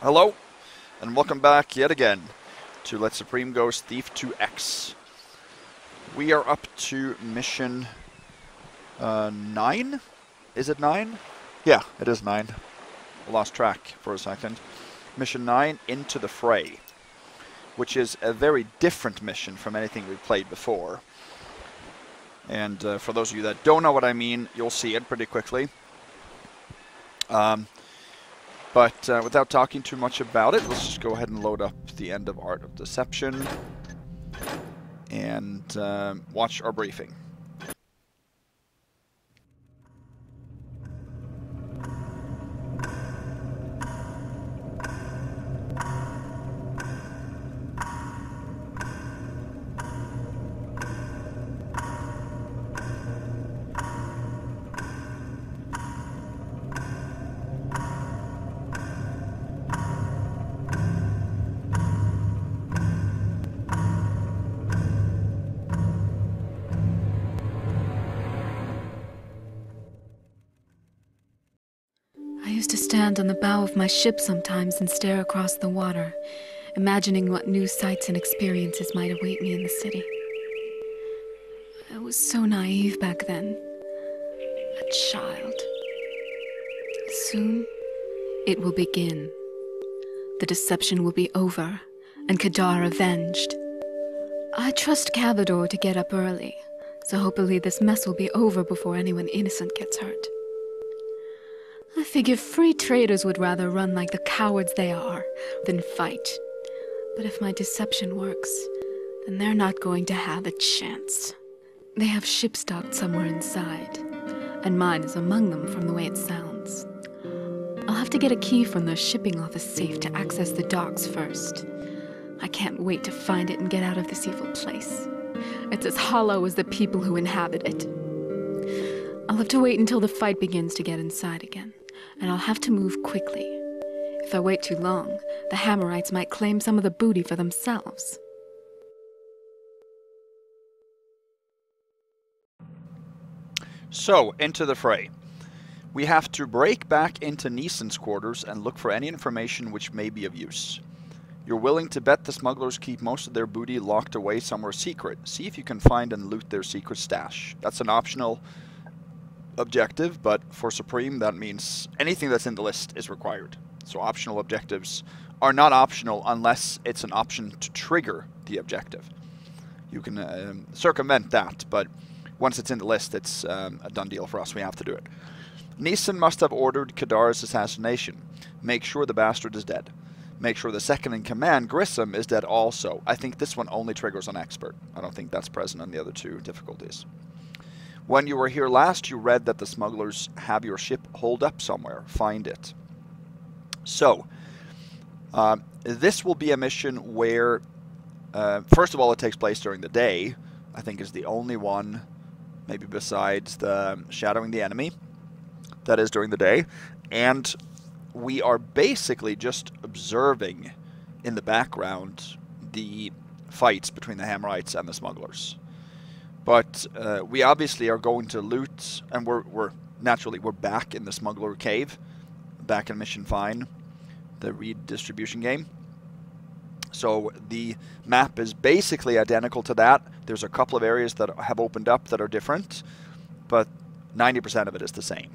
Hello, and welcome back yet again to Let Supreme Ghost Thief 2X. We are up to mission 9? Is it 9? Yeah, it is 9. I lost track for a second. Mission 9, Into the Fray, which is a very different mission from anything we've played before. And for those of you that don't know what I mean, you'll see it pretty quickly. But without talking too much about it, let's just go ahead and load up the end of Art of Deception and watch our briefing. I used to stand on the bow of my ship sometimes and stare across the water, imagining what new sights and experiences might await me in the city. I was so naive back then. A child. Soon, it will begin. The deception will be over, and Kadar avenged. I trust Cavador to get up early, so hopefully this mess will be over before anyone innocent gets hurt. I figure free traders would rather run like the cowards they are than fight. But if my deception works, then they're not going to have a chance. They have ships docked somewhere inside, and mine is among them from the way it sounds. I'll have to get a key from the shipping office safe to access the docks first. I can't wait to find it and get out of this evil place. It's as hollow as the people who inhabit it. I'll have to wait until the fight begins to get inside again, and I'll have to move quickly. If I wait too long, the Hammerites might claim some of the booty for themselves. So, into the fray. We have to break back into Neeson's quarters and look for any information which may be of use. You're willing to bet the smugglers keep most of their booty locked away somewhere secret. See if you can find and loot their secret stash. That's an optional objective, but for Supreme that means anything that's in the list is required. So optional objectives are not optional unless it's an option to trigger the objective. You can circumvent that, but once it's in the list, it's a done deal for us. We have to do it. Neeson must have ordered Kadar's assassination. Make sure the bastard is dead. Make sure the second in command, Grissom, is dead also. I think this one only triggers on expert. I don't think that's present on the other two difficulties. When you were here last, you read that the smugglers have your ship holed up somewhere. Find it. So, this will be a mission where, first of all, it takes place during the day. I think is the only one, maybe besides the shadowing the enemy, that is during the day. And we are basically just observing in the background the fights between the Hammerites and the smugglers. But we obviously are going to loot, and we're back in the Smuggler Cave, back in Mission Fine, the redistribution game. So the map is basically identical to that. There's a couple of areas that have opened up that are different, but 90% of it is the same.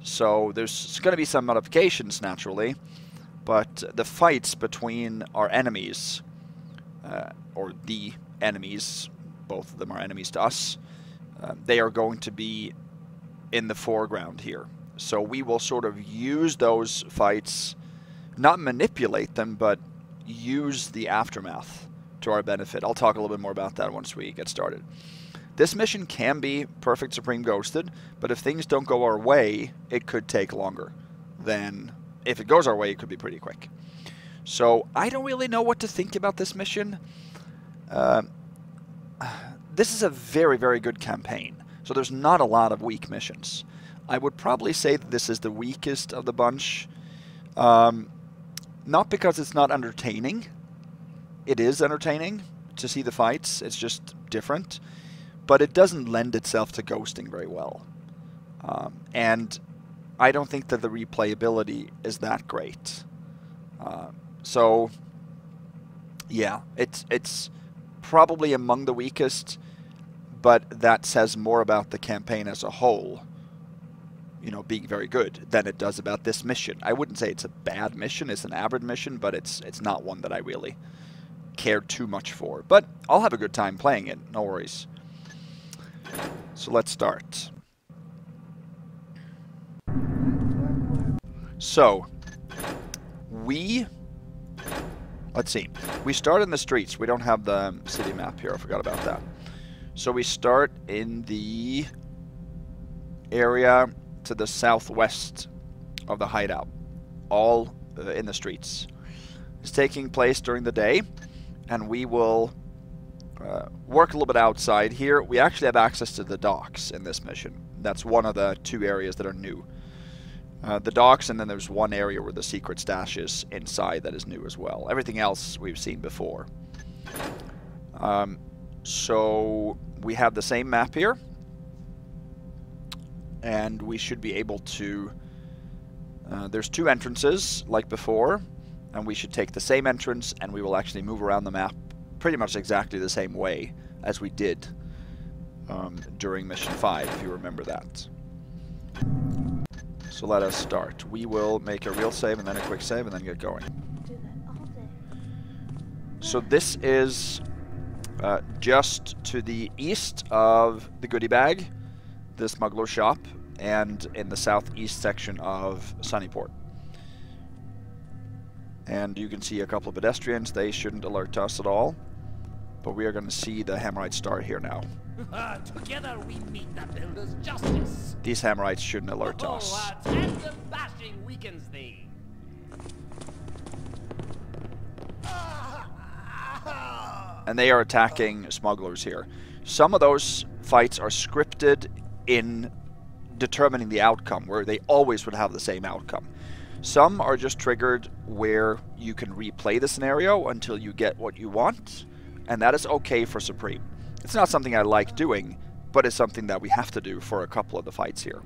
So there's going to be some modifications naturally, but the fights between our enemies, or the enemies, both of them are enemies to us, they are going to be in the foreground here. So we will sort of use those fights, not manipulate them, but use the aftermath to our benefit. I'll talk a little bit more about that once we get started. This mission can be perfect Supreme Ghosted, but if things don't go our way, it could take longer than if it goes our way, it could be pretty quick. So I don't really know what to think about this mission. This is a very, very good campaign, so there's not a lot of weak missions. I would probably say that this is the weakest of the bunch, not because it's not entertaining. It is entertaining to see the fights, it's just different, but it doesn't lend itself to ghosting very well. And I don't think that the replayability is that great. So, yeah, it's probably among the weakest, but that says more about the campaign as a whole, you know, being very good than it does about this mission. I wouldn't say it's a bad mission, it's an average mission, but it's not one that I really cared too much for. But I'll have a good time playing it, no worries. So let's start. So, let's see. We start in the streets. We don't have the city map here. I forgot about that. So we start in the area to the southwest of the hideout. All in the streets. It's taking place during the day. And we will work a little bit outside here. We actually have access to the docks in this mission. That's one of the 2 areas that are new. The docks, and then there's one area where the secret stash is inside that is new as well. Everything else we've seen before. So we have the same map here. And we should be able to... there's 2 entrances, like before. And we should take the same entrance, and we will actually move around the map pretty much exactly the same way as we did during Mission 5, if you remember that. So let us start. We will make a real save and then a quick save and then get going. So this is just to the east of the goodie bag, the smuggler shop, and in the southeast section of Sunnyport. And you can see a couple of pedestrians. They shouldn't alert us at all. But we are going to see the Hammerites start here now. Together we meet the builder's justice. These Hammerites shouldn't alert us. Tandem bashing weakens thee. And they are attacking smugglers here. Some of those fights are scripted in determining the outcome, where they always would have the same outcome. Some are just triggered where you can replay the scenario until you get what you want, and that is okay for Supreme. It's not something I like doing, but it's something that we have to do for a couple of the fights here.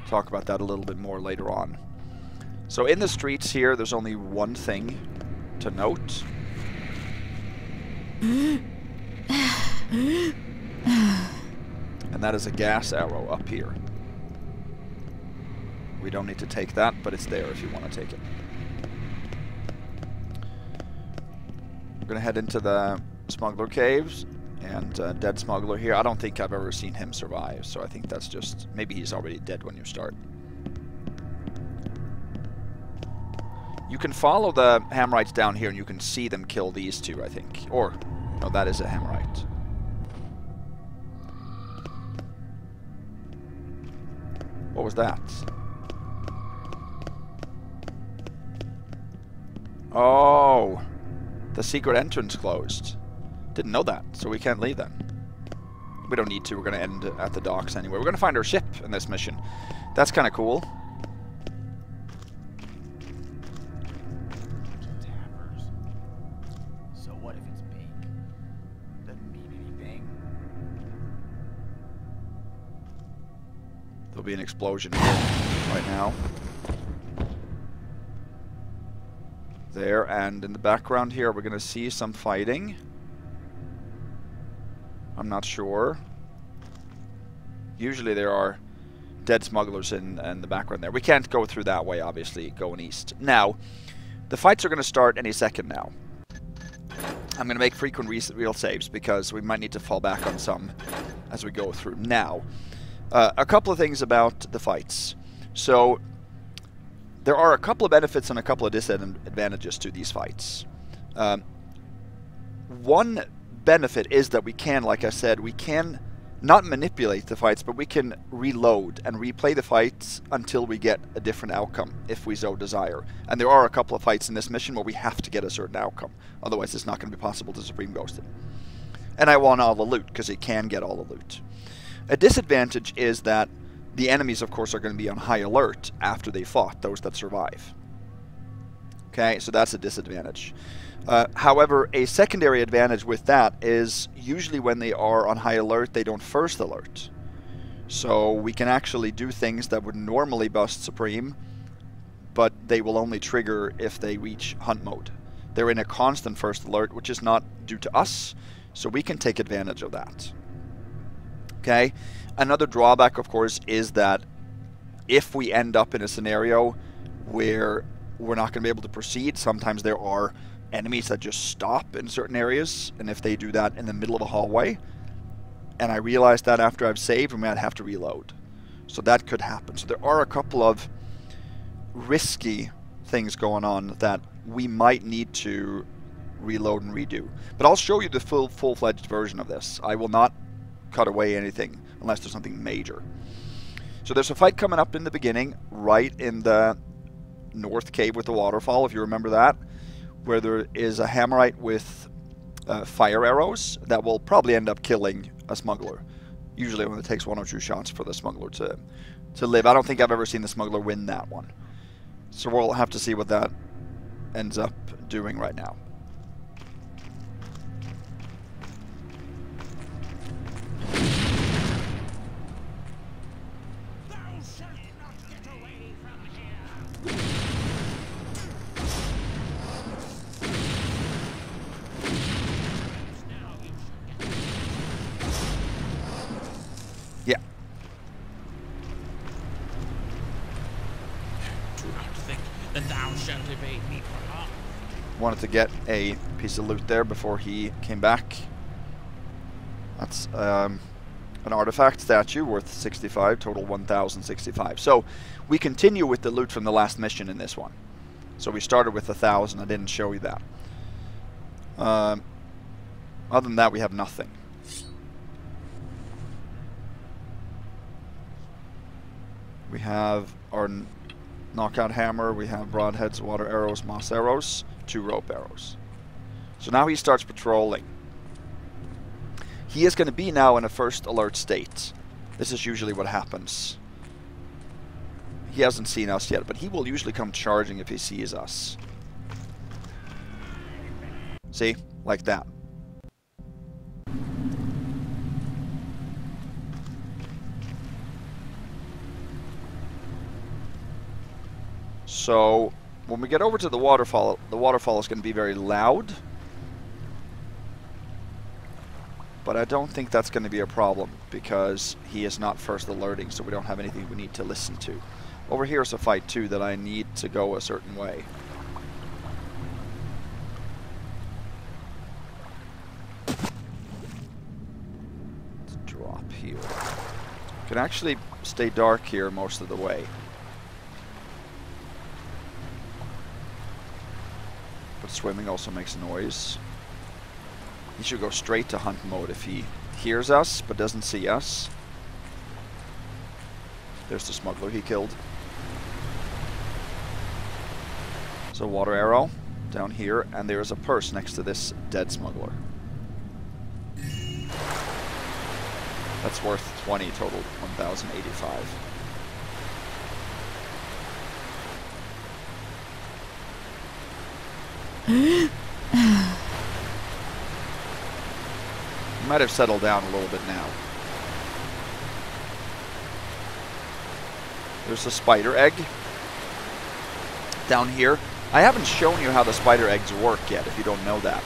Talk about that a little bit more later on. So in the streets here, there's only one thing to note. And that is a gas arrow up here. We don't need to take that, but it's there if you want to take it. We're going to head into the smuggler caves, and dead smuggler here. I don't think I've ever seen him survive, so I think that's just... maybe he's already dead when you start. You can follow the Hammerites down here, and you can see them kill these 2, I think. Or, no, that is a Hammerite. What was that? Oh, the secret entrance closed. Didn't know that, so we can't leave then. We don't need to, we're going to end at the docks anyway. We're going to find our ship in this mission. That's kind of cool. So what if it's big? Doesn't mean anything. There'll be an explosion here right now. There, and in the background here we're going to see some fighting. I'm not sure. Usually there are dead smugglers in the background there. We can't go through that way, obviously, going east. Now, the fights are going to start any second now. I'm going to make frequent real saves because we might need to fall back on some as we go through. Now, a couple of things about the fights. So, there are a couple of benefits and a couple of disadvantages to these fights. One benefit is that we can, like I said, we can not manipulate the fights, but we can reload and replay the fights until we get a different outcome, if we so desire. And there are a couple of fights in this mission where we have to get a certain outcome. Otherwise, it's not going to be possible to Supreme Ghost it. And I want all the loot, because it can get all the loot. A disadvantage is that the enemies, of course, are going to be on high alert after they fought, those that survive. Okay, so that's a disadvantage. However, a secondary advantage with that is usually when they are on high alert, they don't first alert. So we can actually do things that would normally bust Supreme but they will only trigger if they reach hunt mode. They're in a constant first alert, which is not due to us, so we can take advantage of that. Okay? Another drawback, of course, is that if we end up in a scenario where we're not going to be able to proceed, sometimes there are enemies that just stop in certain areas, and if they do that in the middle of a hallway, and I realize that after I've saved, we might have to reload. So that could happen. So there are a couple of risky things going on that we might need to reload and redo. But I'll show you the full-fledged version of this. I will not cut away anything unless there's something major. So there's a fight coming up in the beginning, right in the north cave with the waterfall, if you remember that, where there is a Hammerite with fire arrows that will probably end up killing a smuggler. Usually when it takes 1 or 2 shots for the smuggler to live. I don't think I've ever seen the smuggler win that one. So we'll have to see what that ends up doing right now. Yeah. Do not think that thou shalt evade me for harm. Wanted to get a piece of loot there before he came back. That's an artifact statue worth 65, total 1,065. So we continue with the loot from the last mission in this one. So we started with 1,000. I didn't show you that. Other than that, we have nothing. We have our knockout hammer, we have broadheads, water arrows, moss arrows, 2 rope arrows. So now he starts patrolling. He is going to be now in a first alert state. This is usually what happens. He hasn't seen us yet, but he will usually come charging if he sees us. See? Like that. So, when we get over to the waterfall is going to be very loud. But I don't think that's going to be a problem because he is not first alerting, so we don't have anything we need to listen to. Over here is a fight too that I need to go a certain way. Let's drop here. Can actually stay dark here most of the way. But swimming also makes noise. He should go straight to hunt mode if he hears us but doesn't see us. There's the smuggler he killed. So water arrow down here, and there is a purse next to this dead smuggler. That's worth 20 total, 1,085. Might have settled down a little bit now. There's a spider egg down here. I haven't shown you how the spider eggs work yet, if you don't know that.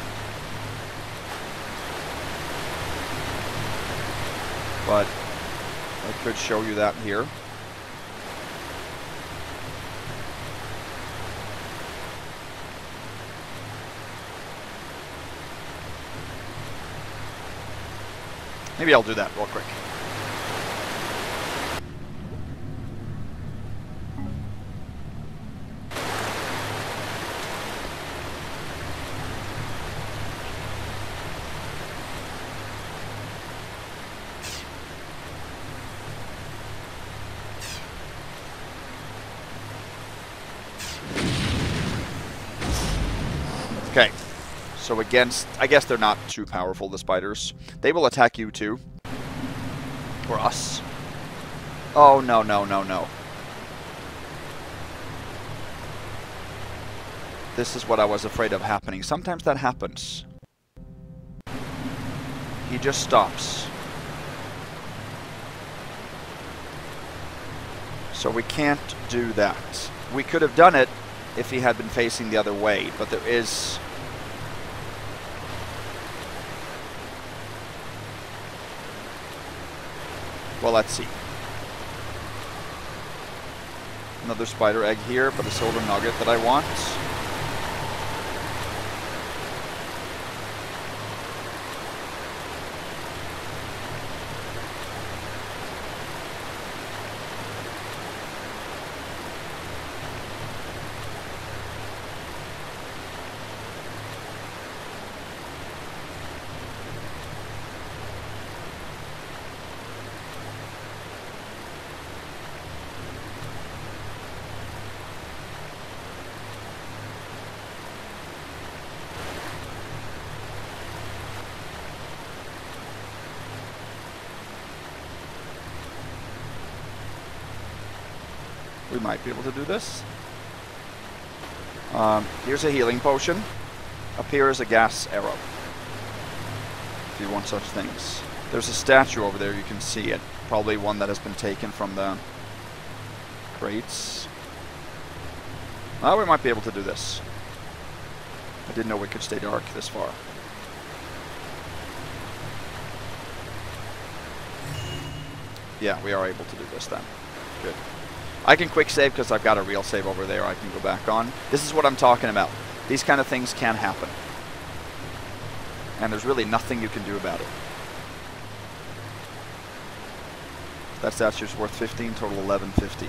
But I could show you that here. Maybe I'll do that real quick. Okay. So against, I guess they're not too powerful, the spiders. They will attack you too. Or us. Oh, no, no, no, no. This is what I was afraid of happening. Sometimes that happens. He just stops. So we can't do that. We could have done it if he had been facing the other way, but there is... Well, let's see. Another spider egg here, but a silver nugget that I want. We might be able to do this. Here's a healing potion. Up here is a gas arrow. If you want such things. There's a statue over there, you can see it. Probably one that has been taken from the crates. Oh, we might be able to do this. I didn't know we could stay dark this far. Yeah, we are able to do this then. Good. I can quick save because I've got a real save over there I can go back on. This is what I'm talking about. These kind of things can happen. And there's really nothing you can do about it. That statue's worth 15, total 1150.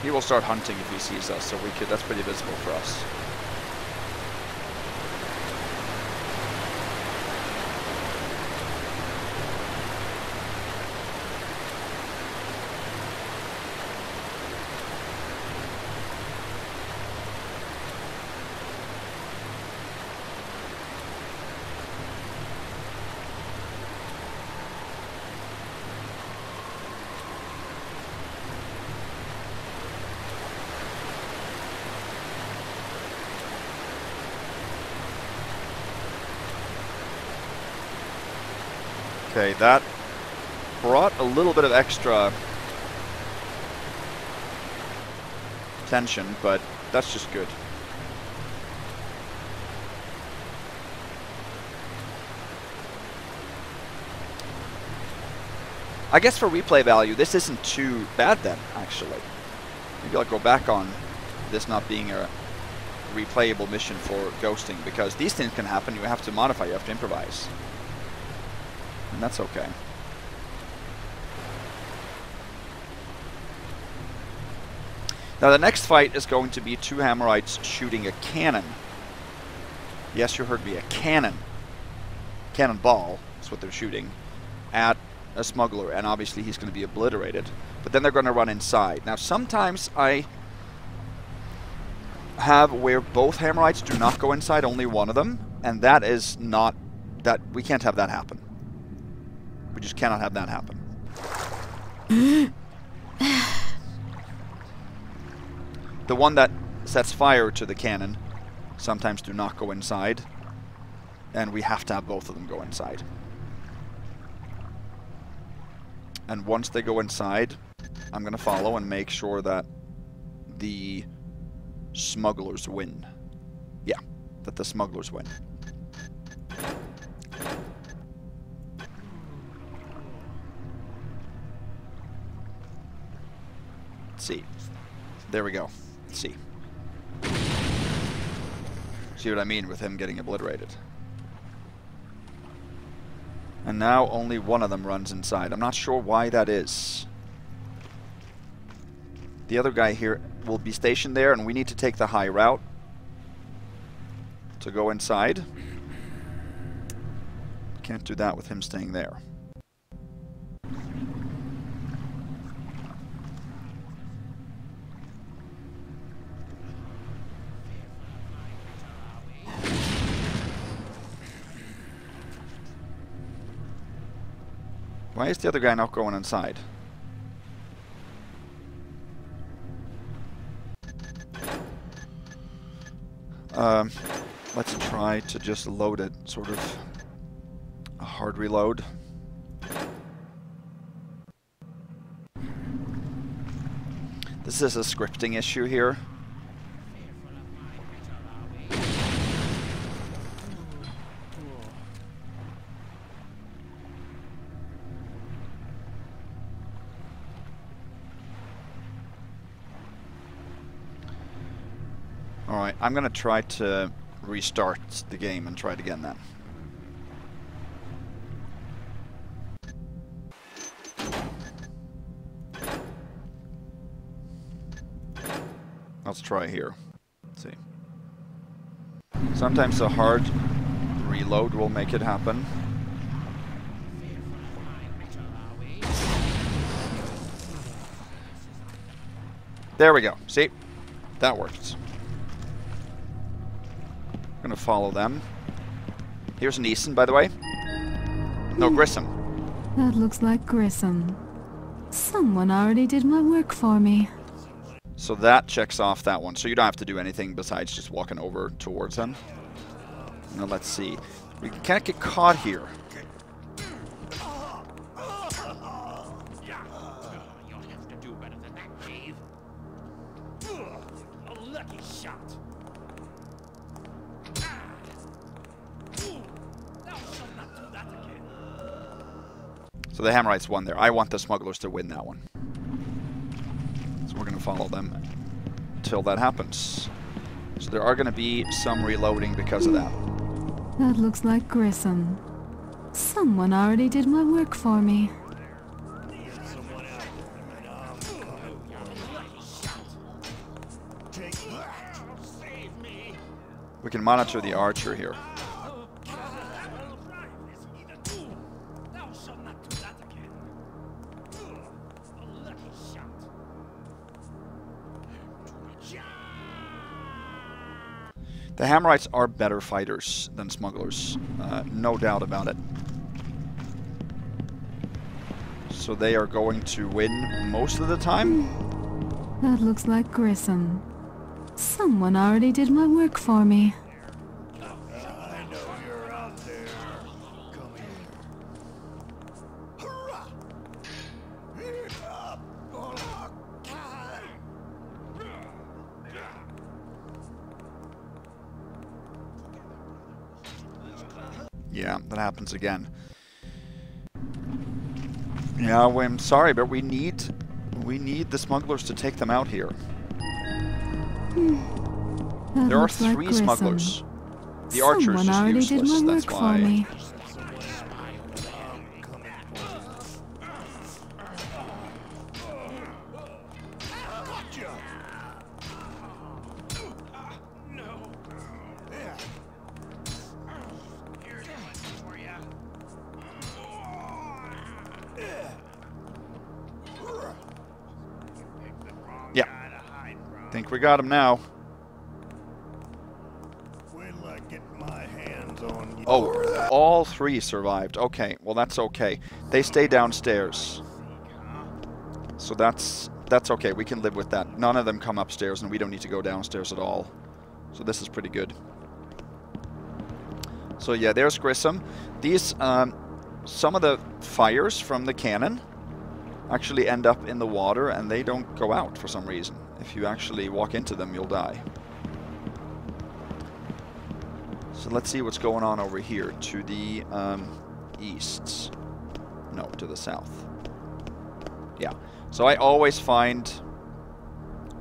He will start hunting if he sees us, so that's pretty visible for us. Okay, that brought a little bit of extra tension, but that's just good. I guess for replay value, this isn't too bad then, actually. Maybe I'll go back on this not being a replayable mission for ghosting, because these things can happen. You have to modify, you have to improvise. And that's okay. Now the next fight is going to be two Hammerites shooting a cannon. Yes, you heard me, a cannon. Cannonball is what they're shooting at a smuggler, and obviously he's going to be obliterated. But then they're going to run inside. Now sometimes I have where both Hammerites do not go inside, only one of them, and that is not, that we can't have that happen. We just cannot have that happen. The one that sets fire to the cannon sometimes do not go inside, and we have to have both of them go inside. And once they go inside, I'm going to follow and make sure that the smugglers win. Yeah, that the smugglers win. See. There we go. Let's see. See what I mean with him getting obliterated. And now only one of them runs inside. I'm not sure why that is. The other guy here will be stationed there, and we need to take the high route to go inside. Can't do that with him staying there. Why is the other guy not going inside? Let's try to just load it, sort of a hard reload. This is a scripting issue here. Alright, I'm gonna try to restart the game and try it again then. Let's try here. Let's see. Sometimes a hard reload will make it happen. There we go. See? That works. I'm gonna follow them. Here's Neeson, by the way. No, Grissom. That looks like Grissom. Someone already did my work for me. So that checks off that one. So you don't have to do anything besides just walking over towards them. Now let's see. We can't get caught here. You'll have to do better than that, Dave. A lucky shot. Thou shalt not do that again. So the Hammerites won there. I want the smugglers to win that one. So we're going to follow them until that happens. So there are going to be some reloading because of that. That looks like Grissom. Someone already did my work for me. We can monitor the archer here. Thou shalt not do that again. A lucky shot. The Hammerites are better fighters than smugglers, no doubt about it. So they are going to win most of the time. That looks like Grissom. Someone already did my work for me. I know you're out there. Come here. Yeah, that happens again. Yeah, well, I'm sorry, but we need the smugglers to take them out here. That There are looks like 3 Grissom. smugglers. The archer's Someone just already useless, did my that's work why. for me. Yeah. Think we got him now. When'll I get my hands on you? Oh, all 3 survived. Okay, well that's okay. They stay downstairs. So that's okay. We can live with that. None of them come upstairs and we don't need to go downstairs at all. So this is pretty good. So yeah, there's Grissom. These, some of the fires from the cannon actually end up in the water and they don't go out for some reason. If you actually walk into them, you'll die. So let's see what's going on over here to the east. No, to the south. Yeah. So I always find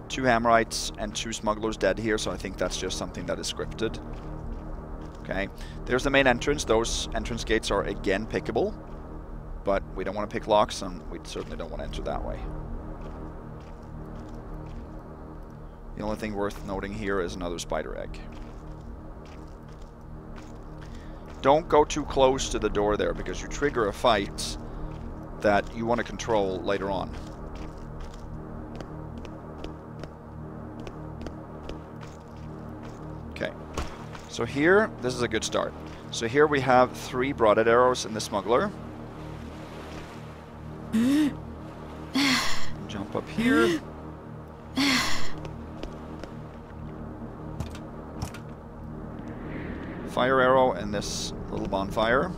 2 Hammerites and 2 smugglers dead here, so I think that's just something that is scripted. Okay. There's the main entrance. Those entrance gates are again pickable, but we don't want to pick locks, and we certainly don't want to enter that way. The only thing worth noting here is another spider egg. Don't go too close to the door there, because you trigger a fight that you want to control later on. Okay. So here, this is a good start. So here we have 3 broadhead arrows in the smuggler. Jump up here. fire arrow in this little bonfire.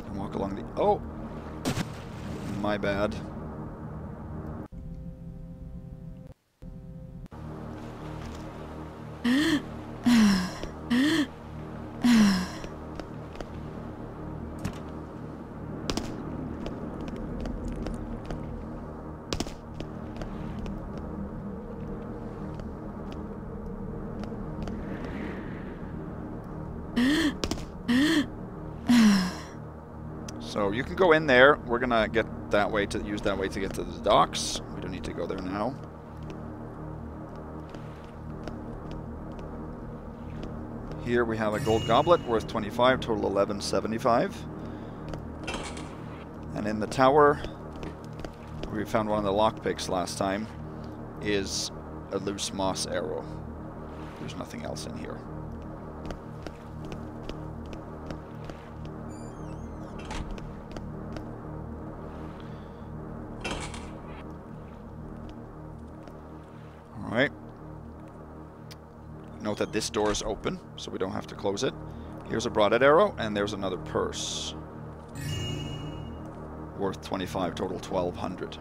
And walk along the... Oh! My bad. So you can go in there. We're gonna get that way to use that way to get to the docks. We don't need to go there now. Here we have a gold goblet worth 25, total 1175. And in the tower, where we found one of the lockpicks last time, is a loose moss arrow. There's nothing else in here. Alright. Note that this door is open, so we don't have to close it. Here's a broadhead arrow, and there's another purse. Worth 25, total 1200.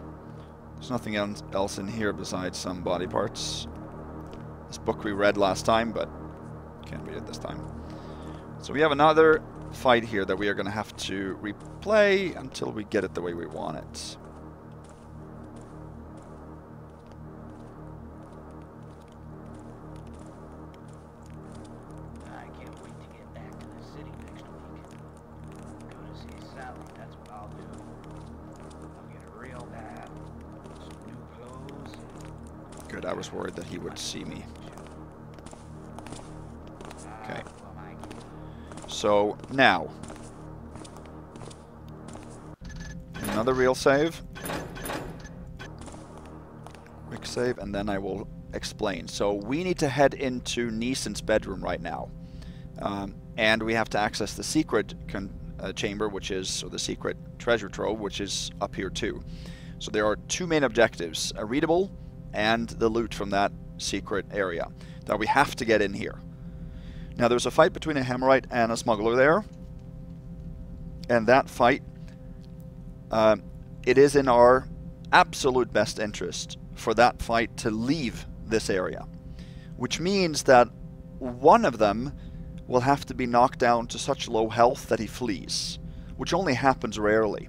There's nothing else in here besides some body parts. This book we read last time, but can't read it this time. So we have another fight here that we are going to have to replay until we get it the way we want it. Good, I was worried that he would see me. Okay. So, now. Another real save. Quick save, and then I will explain. So, we need to head into Neeson's bedroom right now. And we have to access the secret chamber, which is, or the secret treasure trove, which is up here too. So, there are two main objectives. A readable and the loot from that secret area that we have to get in here. Now there's a fight between a Hammerite and a smuggler there, and that fight, it is in our absolute best interest for that fight to leave this area, which means that one of them will have to be knocked down to such low health that he flees, which only happens rarely.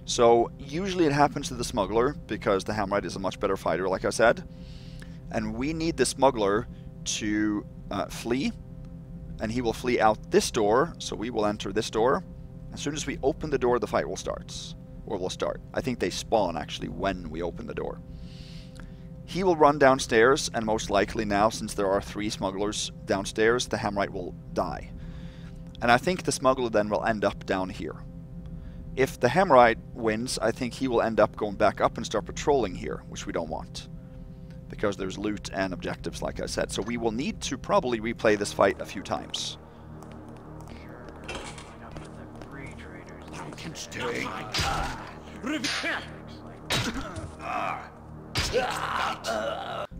So usually it happens to the smuggler because the Hammerite is a much better fighter, like I said. And we need the smuggler to flee. And he will flee out this door, so we will enter this door. As soon as we open the door, the fight will start. Or will start. I think they spawn, actually, when we open the door. He will run downstairs, and most likely now, since there are 3 smugglers downstairs, the Hammerite will die. And I think the smuggler then will end up down here. If the Hammerite wins, I think he will end up going back up and start patrolling here, which we don't want. Because there's loot and objectives, like I said. So we will need to probably replay this fight a few times.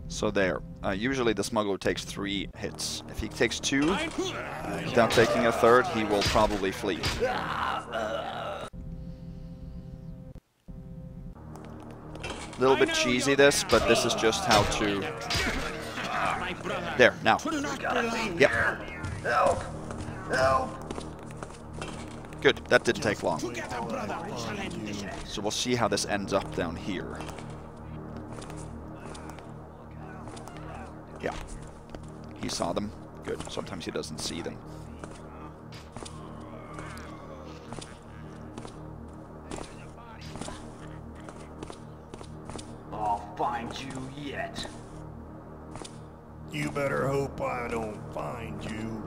So there. Usually the smuggler takes 3 hits. If he takes 2, without taking a 3rd, he will probably flee. A little bit cheesy this, but this is just how to... There, now. Yep. Help! Help! Good, that didn't take long. So we'll see how this ends up down here. Yeah. He saw them. Good. Sometimes he doesn't see them. I'll find you yet. You better hope I don't find you.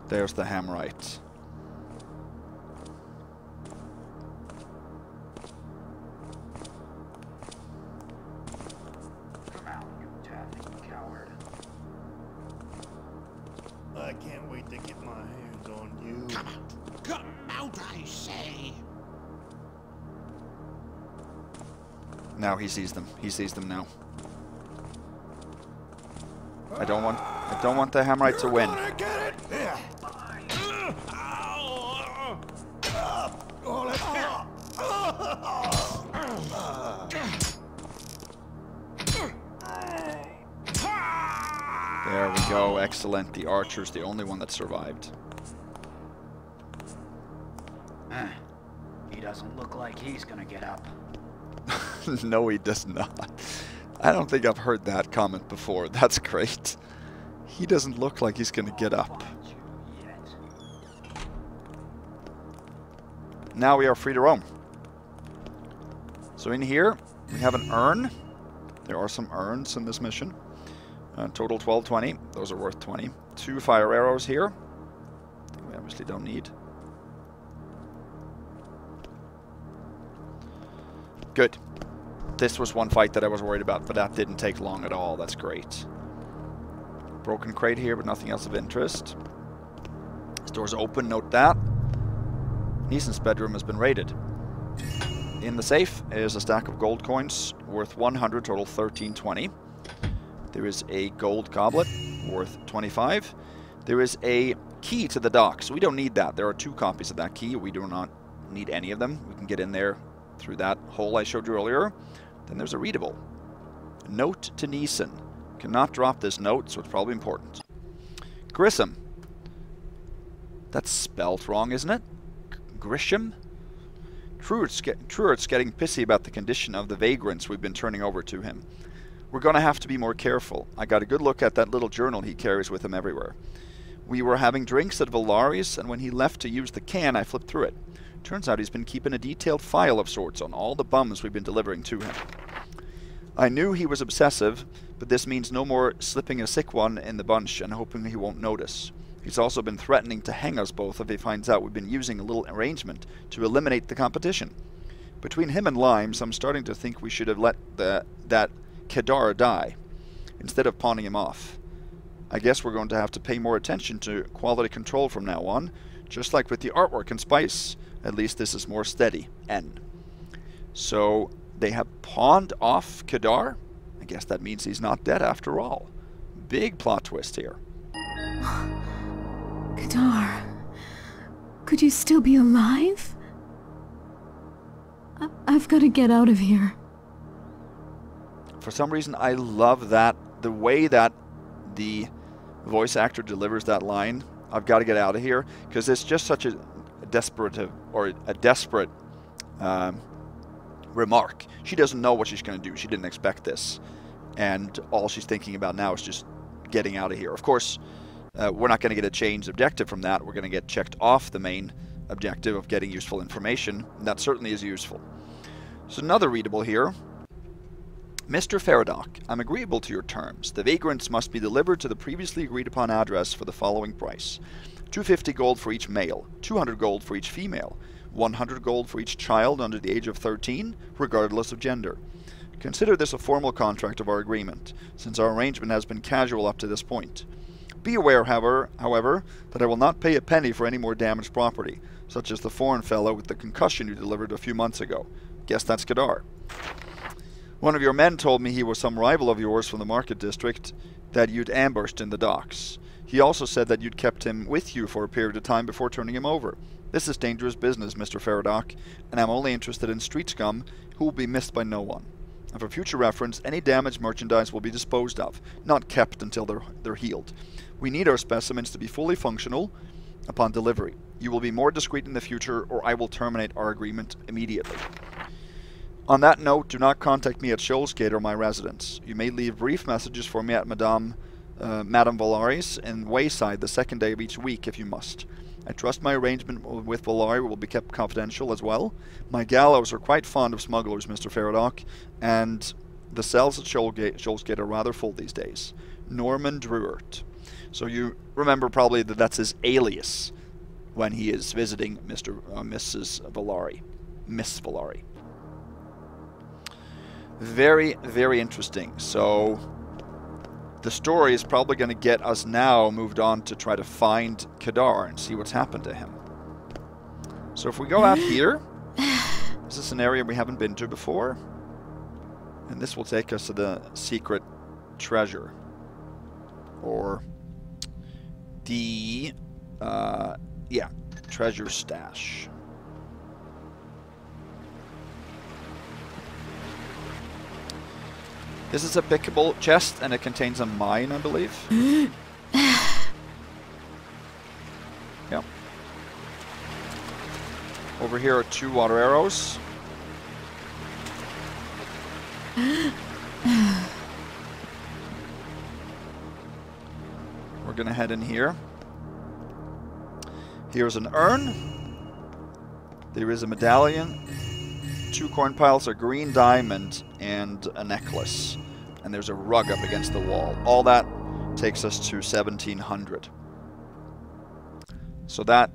There's the Hammerite. Come out, you taffy coward. I can't wait to get my hands on you. Come out! Come out, I say! Now he sees them. He sees them now. I don't want the Hammerite to win. Gonna get it. Yeah. Oh, let's There we go. Excellent. The archer's the only one that survived. He doesn't look like he's gonna get up. No, he does not. I don't think I've heard that comment before. That's great. He doesn't look like he's going to get up. Now we are free to roam. So in here, we have an urn. There are some urns in this mission. Total 1220. Those are worth 20. 2 fire arrows here. We obviously don't need. Good. This was one fight that I was worried about, but that didn't take long at all. That's great. Broken crate here, but nothing else of interest. This door's open, note that. Neeson's bedroom has been raided. In the safe is a stack of gold coins worth 100, total 1320. There is a gold goblet worth 25. There is a key to the docks. We don't need that. There are 2 copies of that key. We do not need any of them. We can get in there through that hole I showed you earlier. Then there's a readable. Note to Neeson. Cannot drop this note, so it's probably important. Grissom. That's spelt wrong, isn't it? Grisham? Truart's getting pissy about the condition of the vagrants we've been turning over to him. We're going to have to be more careful. I got a good look at that little journal he carries with him everywhere. We were having drinks at Valari's, and when he left to use the can, I flipped through it. Turns out he's been keeping a detailed file of sorts on all the bums we've been delivering to him. I knew he was obsessive, but this means no more slipping a sick one in the bunch and hoping he won't notice. He's also been threatening to hang us both if he finds out we've been using a little arrangement to eliminate the competition. Between him and Limes, I'm starting to think we should have let that Kedar die, instead of pawning him off. I guess we're going to have to pay more attention to quality control from now on, just like with the artwork and spice. At least this is more steady. N. So they have pawned off Kedar? I guess that means he's not dead after all. Big plot twist here. Kedar, could you still be alive? I've got to get out of here. For some reason, I love that. The way that the voice actor delivers that line, I've got to get out of here, because it's just such a desperate remark. She doesn't know what she's going to do. She didn't expect this. And all she's thinking about now is just getting out of here. Of course, we're not going to get a changed objective from that. We're going to get checked off the main objective of getting useful information. And that certainly is useful. So another readable here. Mr. Faradoc, I'm agreeable to your terms. The vagrants must be delivered to the previously agreed upon address for the following price. 250 gold for each male, 200 gold for each female, 100 gold for each child under the age of 13, regardless of gender. Consider this a formal contract of our agreement, since our arrangement has been casual up to this point. Be aware, however, that I will not pay a penny for any more damaged property, such as the foreign fellow with the concussion you delivered a few months ago. Guess that's Kedar. One of your men told me he was some rival of yours from the market district that you'd ambushed in the docks. He also said that you'd kept him with you for a period of time before turning him over. This is dangerous business, Mr. Faradoc, and I'm only interested in street scum who will be missed by no one. And for future reference, any damaged merchandise will be disposed of, not kept until they're healed. We need our specimens to be fully functional upon delivery. You will be more discreet in the future, or I will terminate our agreement immediately. On that note, do not contact me at Shoalsgate or my residence. You may leave brief messages for me at Madame Valari's in Wayside the second day of each week if you must. I trust my arrangement with Valari will be kept confidential as well. My gallows are quite fond of smugglers, Mr. Faradoc, and the cells at Shoalsgate are rather full these days. Norman Druart. So you remember probably that that's his alias when he is visiting Mrs. Valari. Miss Valari. Very, very interesting. So the story is probably going to get us now moved on to try to find Kedar and see what's happened to him. So if we go out here, is this an area we haven't been to before? And this will take us to the secret treasure. Or the, yeah, treasure stash. This is a pickable chest, and it contains a mine, I believe. Yep. Over here are 2 water arrows. We're gonna head in here. Here's an urn. There is a medallion. 2 coin piles, a green diamond, and a necklace. And there's a rug up against the wall. All that takes us to 1700. So that,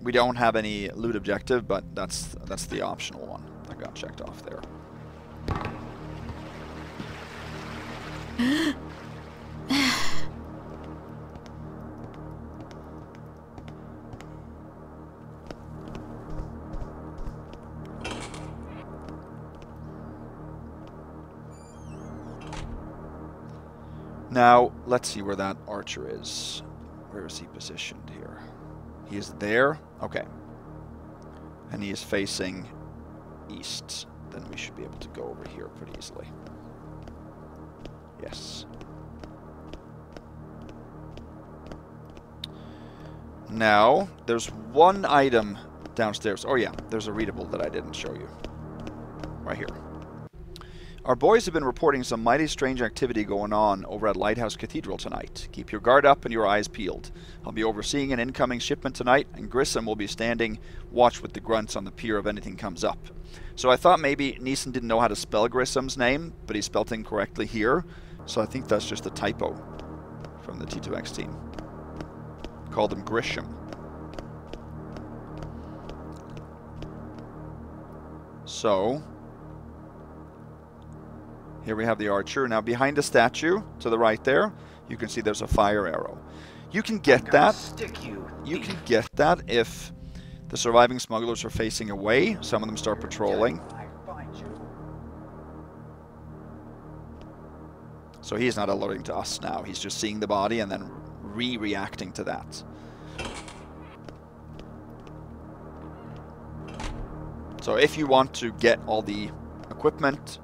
we don't have any loot objective, but that's the optional one that got checked off there. Now, let's see where that archer is. Where is he positioned here? He is there? Okay. And he is facing east. Then we should be able to go over here pretty easily. Yes. Now, there's one item downstairs. Oh yeah, there's a readable that I didn't show you. Right here. Our boys have been reporting some mighty strange activity going on over at Lighthouse Cathedral tonight. Keep your guard up and your eyes peeled. I'll be overseeing an incoming shipment tonight, and Grissom will be standing watch with the grunts on the pier if anything comes up. So I thought maybe Neeson didn't know how to spell Grissom's name, but he spelled it incorrectly here. So I think that's just a typo from the T2X team. Called him Grisham. So here we have the archer. Now behind the statue, to the right there, you can see there's a fire arrow. You can get that. You can get that if the surviving smugglers are facing away. Some of them start patrolling. So he's not alerting to us now. He's just seeing the body and then reacting to that. So if you want to get all the equipment,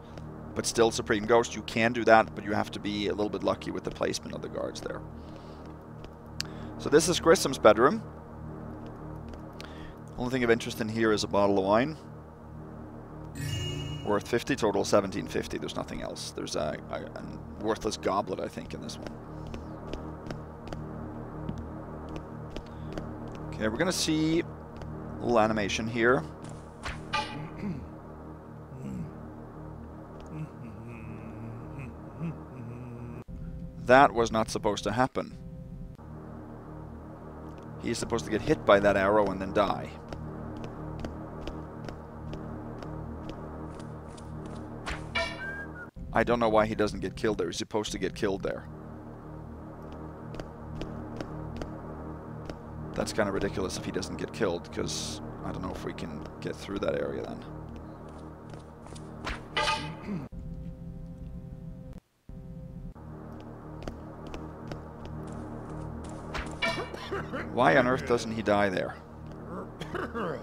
but still Supreme Ghost, you can do that, but you have to be a little bit lucky with the placement of the guards there. So this is Grissom's bedroom. Only thing of interest in here is a bottle of wine. Worth 50, total 1750. There's nothing else. There's a worthless goblet, I think, in this one. Okay, we're gonna see a little animation here. That was not supposed to happen. He's supposed to get hit by that arrow and then die. I don't know why he doesn't get killed there. He's supposed to get killed there. That's kind of ridiculous if he doesn't get killed, because I don't know if we can get through that area then. Why on earth doesn't he die there? Okay.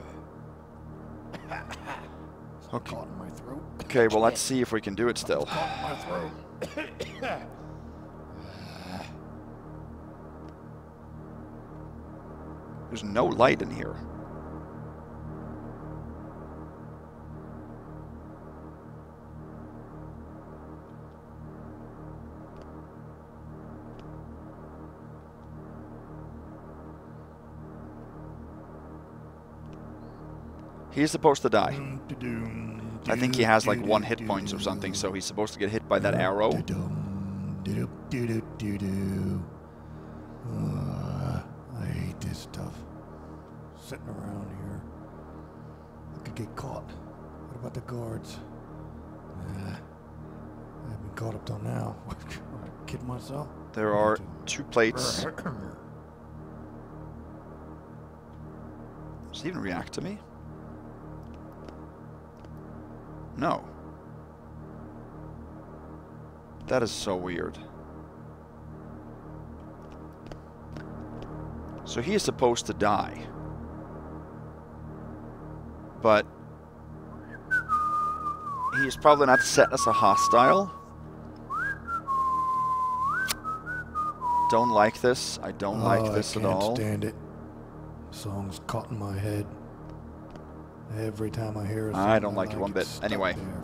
Caught in my throat. Okay, well let's see if we can do it still. Caught in my throat. There's no light in here. He's supposed to die. I think he has like 1 hit points or something, so he's supposed to get hit by that arrow. I hate this stuff. Sitting around here. I could get caught. What about the guards? I haven't been caught up till now. I kid myself. There are 2 plates. Does he even react to me? No. That is so weird. So he is supposed to die. But he is probably not set as a hostile. Don't like this. I don't like this at all. I can't stand it. Song's caught in my head. Every time I hear a song, I don't like it one bit. stuck Anyway. there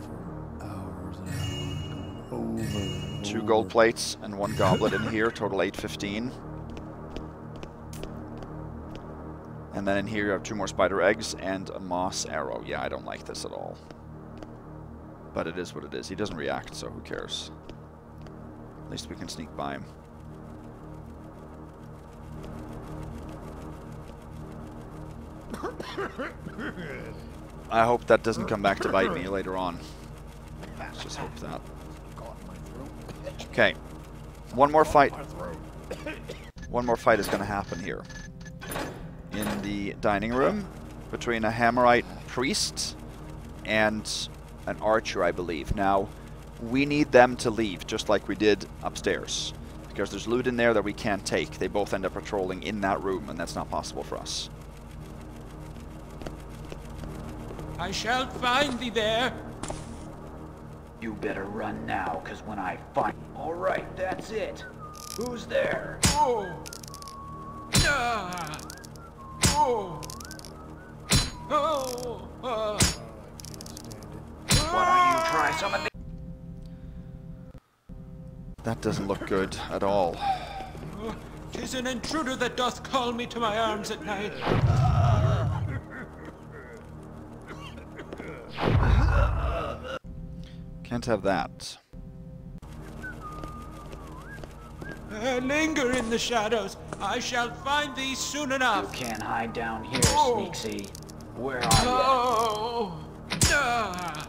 for hours and hours, going over and 2 over. gold plates and 1 goblet in here, total 815. And then in here you have 2 more spider eggs and a moss arrow. Yeah, I don't like this at all. But it is what it is. He doesn't react, so who cares? At least we can sneak by him. I hope that doesn't come back to bite me later on. Let's just hope that. Okay. One more fight. One more fight is going to happen here. In the dining room between a Hammerite priest and an archer, I believe. Now, we need them to leave, just like we did upstairs. Because there's loot in there that we can't take. They both end up patrolling in that room, and that's not possible for us. I shall find thee there. You better run now, cause when I find... Alright, that's it. Who's there? Oh. Ah. Oh. Oh. Why don't you try some of this? That doesn't look good at all. 'Tis an intruder that doth call me to my arms at night. Can't have that. Linger in the shadows. I shall find thee soon You enough. can't hide down here, Oh. Sneaksy. Where are you? Oh. Ah.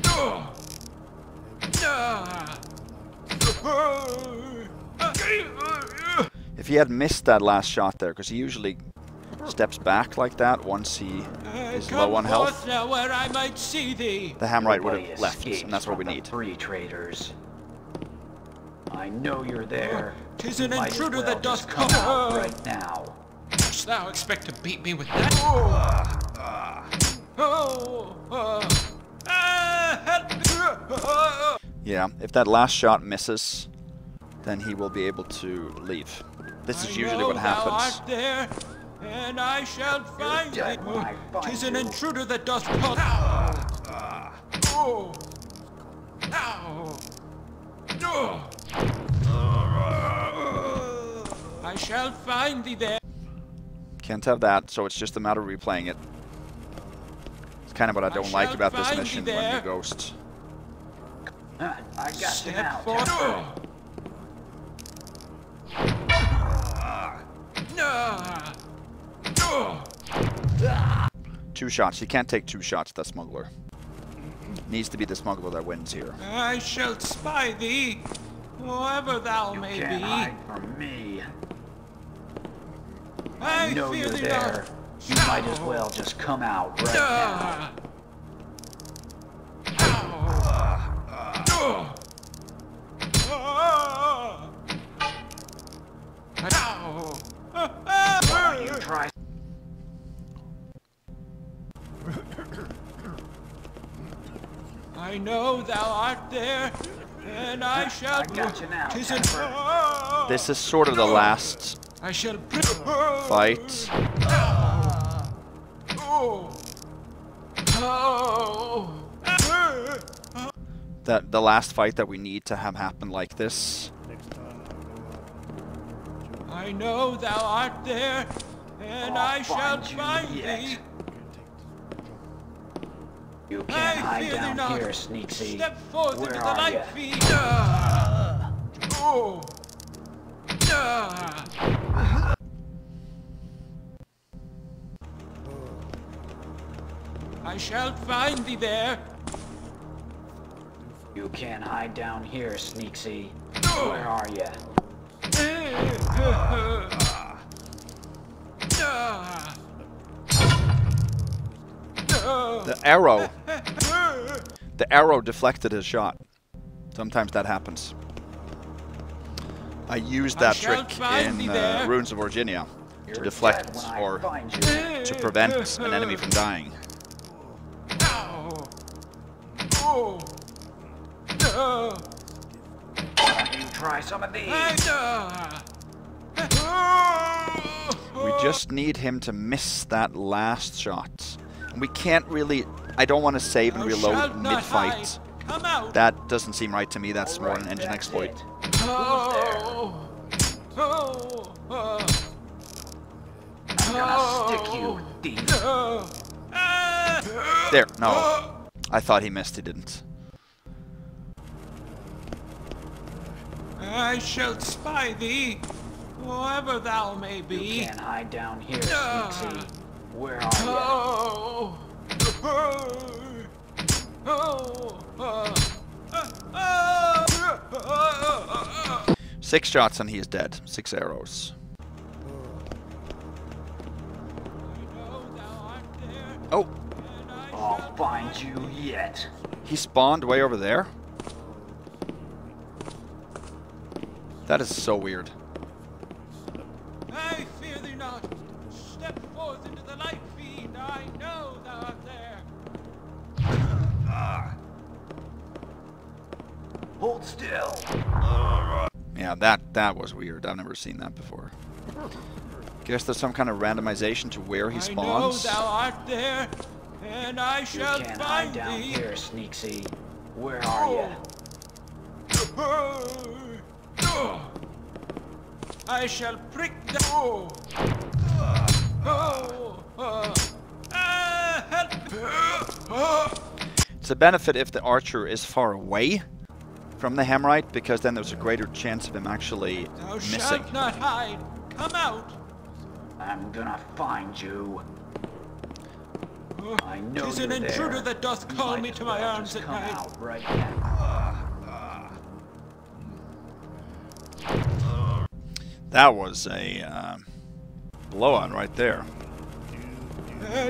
Oh. Ah. If he had missed that last shot there, because he usually steps back like that once he is low on health, forth now where I might see thee. the Hammerite would Nobody have left, escapes and that's what we from the need. Free traders. I know you're there. 'Tis You an might as intruder well that just doth come come. out right now. Dost thou expect to beat me with that? Help me! Yeah, if that last shot misses, then he will be able to leave. This is usually what Thou happens. art there, and I shall find thee. dead when I find 'Tis an you. intruder that doth call. Oh. Ow. Oh. I shall find thee there. Can't have that, so it's just a matter of replaying it. It's kind of what I don't like shall about this find thee mission when you there. ghost. I got you Step now, forth. Temper. Ah. 2 shots. You can't take 2 shots, that smuggler. Needs to be the smuggler that wins here. I shall spy thee, whoever thou You may can't be. hide from me. I know fear you're thee there. not. You might as well just come out right now. Ah. Ow. Ow. Why don't you try? I know thou art there, and I shall. I got you now, 'Tis an- Temper. This is sort of the last I shall. fight. Oh. Oh. The last fight that we need to have happen like this. I know thou art there, and I shall find you find yet. thee. You can't I hide fear thee down not. here, Sneaksy. Step forth Where into the are light ya? feed. Oh. I shall find thee there. You can't hide down here, Sneaksy. Where are ya? The arrow. The arrow deflected his shot. Sometimes that happens. I used that trick in Ruins of Virginia to deflect or to prevent an enemy from dying. Why don't you try some of these? We just need him to miss that last shot. And we can't really... I don't want to save and reload mid-fight. That doesn't seem right to me. That's more an engine exploit. I'm gonna stick you, thief. There, no. I thought he missed, he didn't. I shall spy thee, whoever thou may be. You can't hide down here, Sneaksy. Where are you? Oh. 6 shots and he is dead. 6 arrows. Oh, I'll find you yet. he spawned way over there? That is so weird. I fear thee not. Step forth into the light, fiend. I know thou art there. Hold still. Yeah, that was weird. I've never seen that before. Guess there's some kind of randomization to where he spawns. I know thou art there, and I You shall can't hide find down thee. here, Sneaksy. Where are you? I shall prick the... help! It's a benefit if the archer is far away from the Hammerite, because then there's a greater chance of him actually Thou missing. shalt not hide. Come out. I'm gonna find you. I know Tis you're an intruder there. that doth You call might me as to my well arms just at come night. out right now. That was a blowout right there.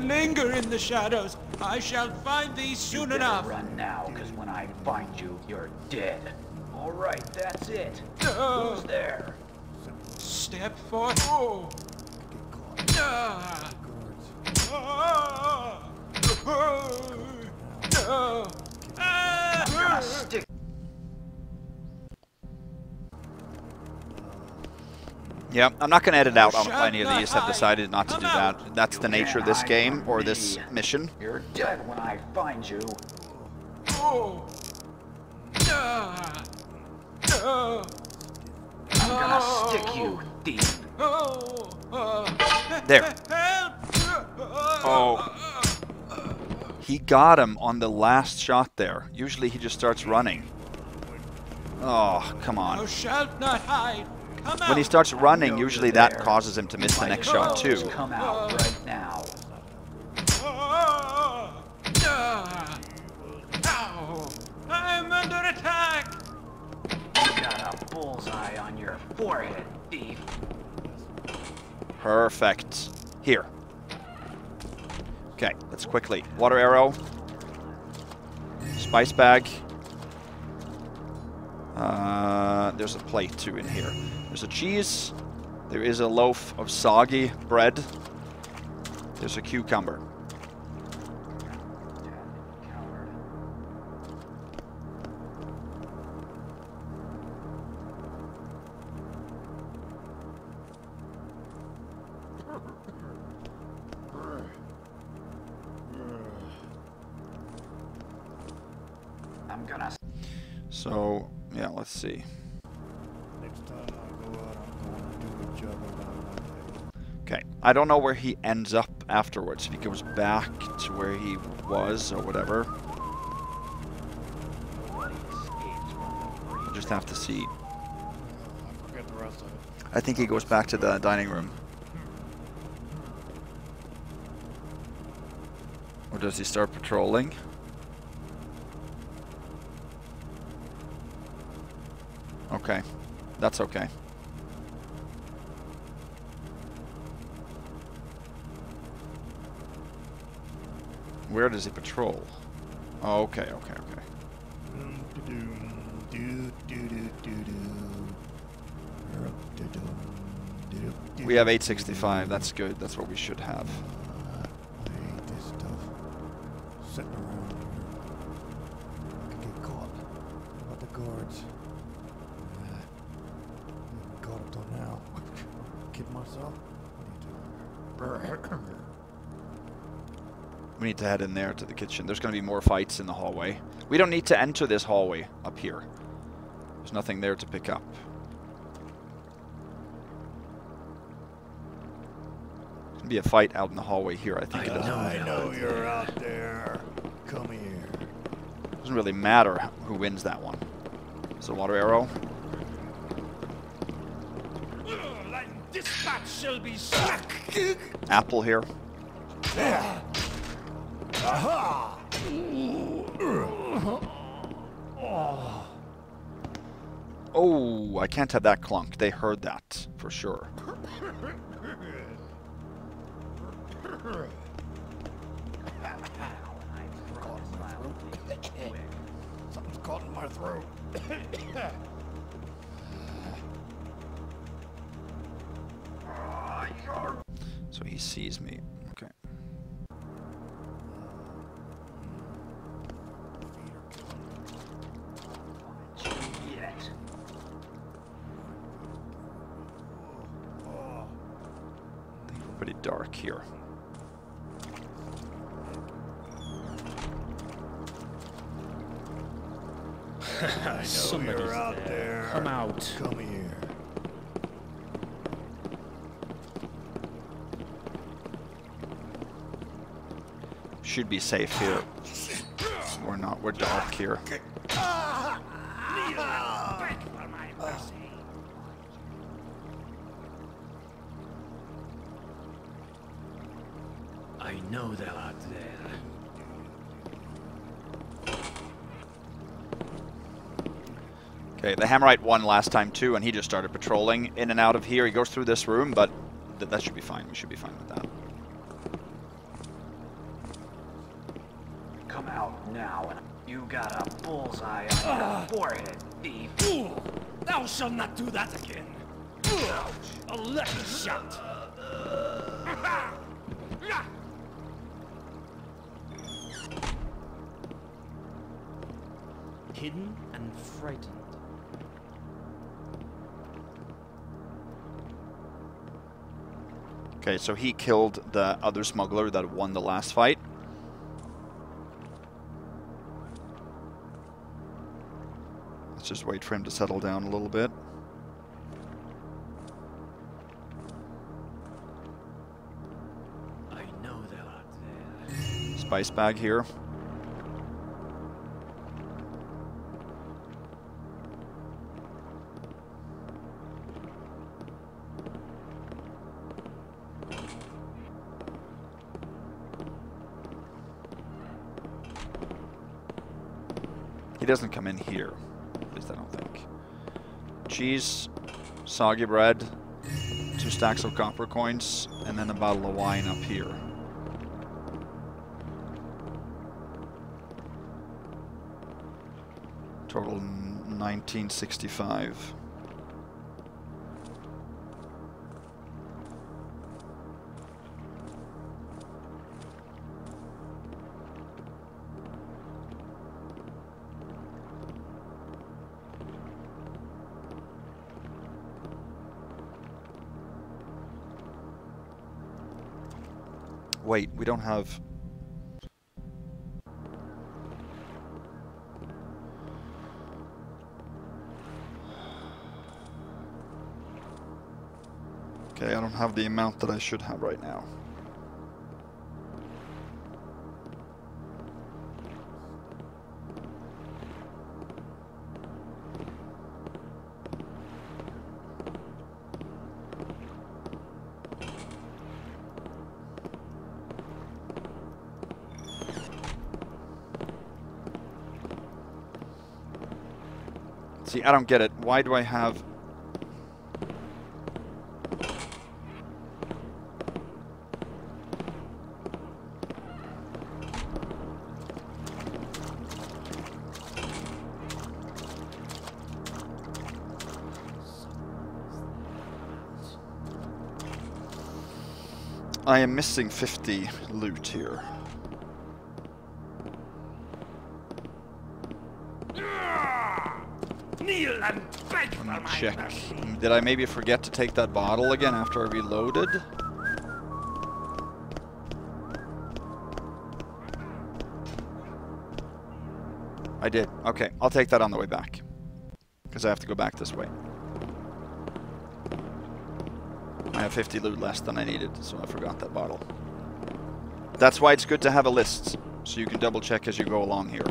Linger in the shadows. I shall find thee soon Better enough. run now, because when I find you, you're dead. All right, that's it. Uh. Who's there? Step forth. I'm gonna stick. Yeah, I'm not going to edit out on any of these. I've decided not to do that. That's the nature of this game, or this mission. You're dead when I find you. I'm gonna stick you, thief. There. Help! Oh. He got him on the last shot there. Usually he just starts running. Oh, come Thou on. shalt not hide. Come out. When he starts running, know usually you're that there. causes him to miss the Might next as well shot too. just come out right now. Ow! I'm under attack. You got a bullseye on your forehead, thief. Perfect. Here. Okay, let's quickly. Water arrow. Spice bag. There's a plate too in here. There's a cheese. There is a loaf of soggy bread. There's a cucumber. I'm gonna. So, yeah, let's see. Next time I go out, I'm going to do a job around my head. Okay, I don't know where he ends up afterwards. If he goes back to where he was or whatever. We'll just have to see. I forget the rest of it. I think he goes back to the dining room. Or does he start patrolling? Okay, that's okay. Where does he patrol? Oh, okay, okay, okay. We have 865. That's good. That's what we should have. I hate this stuff. Sitting around here. Could get caught. What about the guards? I'm caught up till now. Kidding myself? What are you doing? We need to head in there to the kitchen. There's going to be more fights in the hallway. We don't need to enter this hallway up here. There's nothing there to pick up. There's going to be a fight out in the hallway here, I think. I know you're out there. Come here. Doesn't really matter who wins that one. So water arrow. Like dispatch shall be slack. Apple here. Aha! Oh, I can't have that clunk. They heard that for sure. Something's caught in my throat. So he sees me. Okay. Yet. Pretty dark here. I know Somebody's you're out there. Come out. Come here. Should be safe here. We're not. We're dark here. Kneel and beg for my mercy. I know they're out there. Okay, the Hammerite won last time too, and he just started patrolling in and out of here. He goes through this room, but that should be fine. We should be fine with that. Come out now, and you got a bullseye on your forehead, thief. Fool! Thou shalt not do that again. A lucky shot. Hidden and frightened. Okay, so he killed the other smuggler that won the last fight. Let's just wait for him to settle down a little bit. I know they're out there. Spice bag here. He doesn't come in here. At least I don't think. Cheese, soggy bread, 2 stacks of copper coins, and then a bottle of wine up here. Total 1965. Wait, we don't have... Okay, I don't have the amount that I should have right now. See, I don't get it. Why do I have... I am missing 50 loot here. Kneel and beg for Let me my check. mercy. Did I maybe forget to take that bottle again after I reloaded? I did. Okay, I'll take that on the way back. Because I have to go back this way. I have 50 loot less than I needed, so I forgot that bottle. That's why it's good to have a list, so you can double check as you go along here.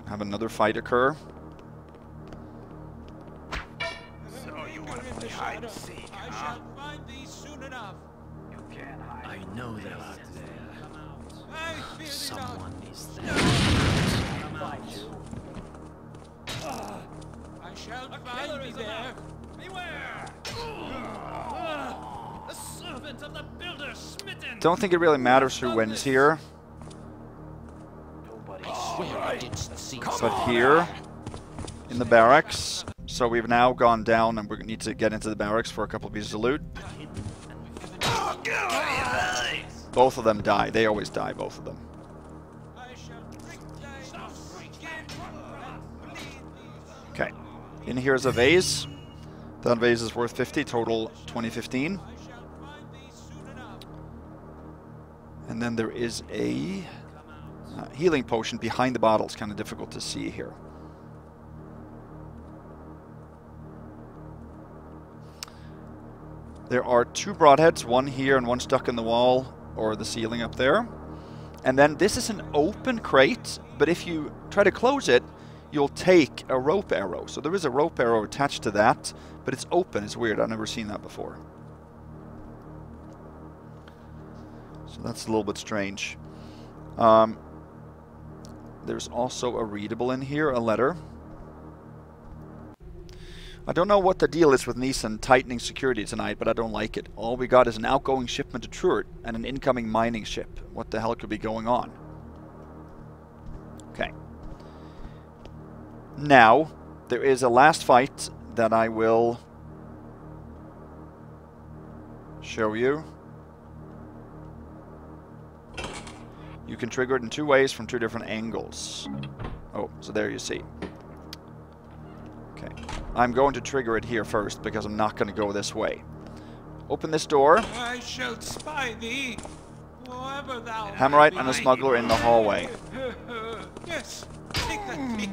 Have another fight occur. So you want to play hide and seek, I huh? shall find thee soon enough. You can't hide. I know thou art there. I fear thee not. Someone is there. Find you. I shall find thee there. Beware! A servant of the builder smitten! Don't think it really matters who wins here, Nobody. Swear I didn't see but here, in the barracks, so we've now gone down and we need to get into the barracks for a couple of pieces of loot. Both of them die. They always die, both of them. I shall prick thy skin and bleed thee. Okay. In here is a vase. That vase is worth 50, total 2015. I shall find thee soon enough. And then there is a healing potion behind the bottle. It's kind of difficult to see here. There are two broadheads, one here and one stuck in the wall or the ceiling up there. And then this is an open crate, but if you try to close it, you'll take a rope arrow. So there is a rope arrow attached to that, but it's open. It's weird. I've never seen that before. So that's a little bit strange. There's also a readable in here, a letter. I don't know what the deal is with Neeson tightening security tonight, but I don't like it. All we got is an outgoing shipment to Truart and an incoming mining ship. What the hell could be going on? Okay. Now, there is a last fight that I will show you. You can trigger it in two ways from two different angles. Oh, so there you see. Okay. I'm going to trigger it here first because I'm not going to go this way. Open this door. I shall spy thee, whoever thou Hammerite may and a be. smuggler in the hallway. Yes, take that kick.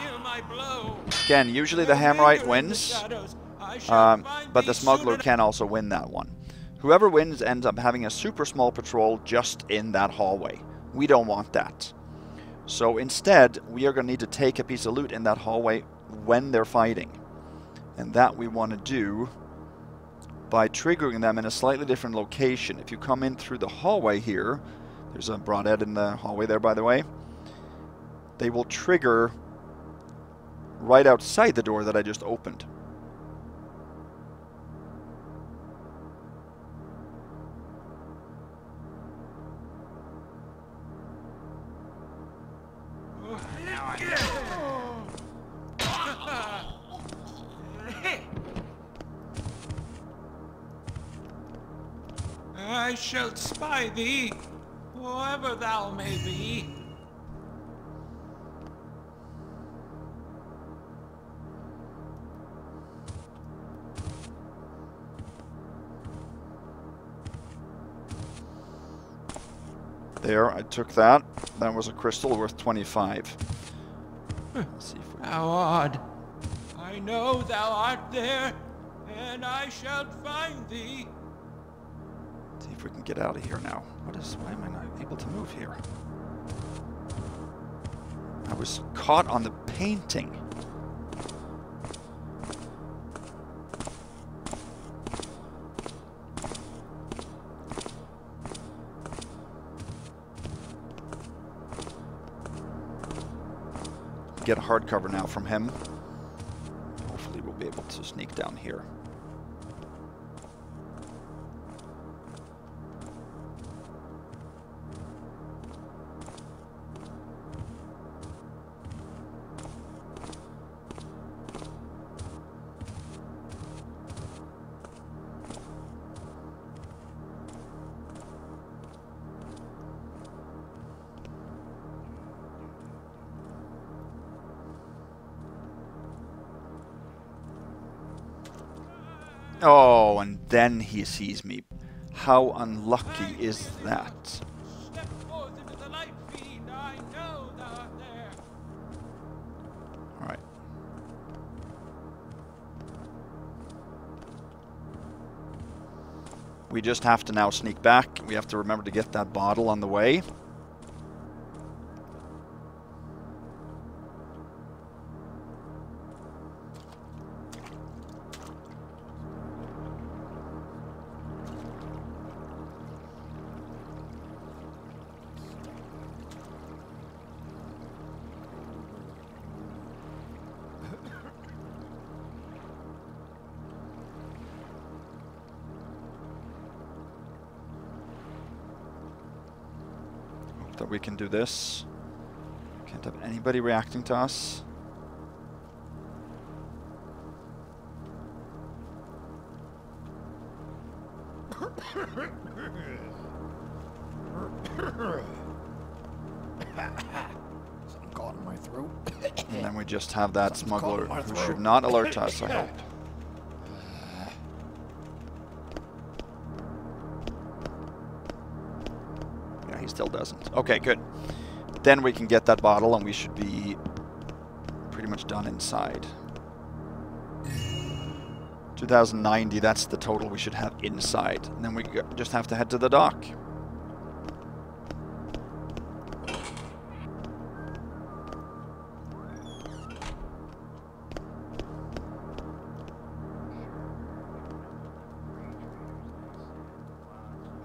Hear my blow. Again, usually the Linger Hammerite in the wins, shadows. I shall find but thee the smuggler soon can also win that one. Whoever wins ends up having a super small patrol just in that hallway. We don't want that. So instead, we are going to need to take a piece of loot in that hallway when they're fighting. And that we want to do by triggering them in a slightly different location. If you come in through the hallway here, there's a broadhead in the hallway there, by the way, they will trigger right outside the door that I just opened. I shall spy thee, whoever thou may be. There, I took that. That was a crystal worth 25. Let's see if we How odd. I know thou art there, and I shall find thee. see if we can get out of here now. Why am I not able to move here? I was caught on the painting. Get a hardcover now from him. Hopefully we'll be able to sneak down here. Oh, and then he sees me. How unlucky is that? Step forth into the light, fiend. I know thou art there. Alright. We just have to now sneak back. We have to remember to get that bottle on the way. That we can do this. Can't have anybody reacting to us. Something caught in my throat. And then we just have that Something's caught smuggler in my who throat. should not alert us, I hope. Yeah, he still doesn't. Okay, good. Then we can get that bottle and we should be pretty much done inside. 2090, that's the total we should have inside. And then we just have to head to the dock.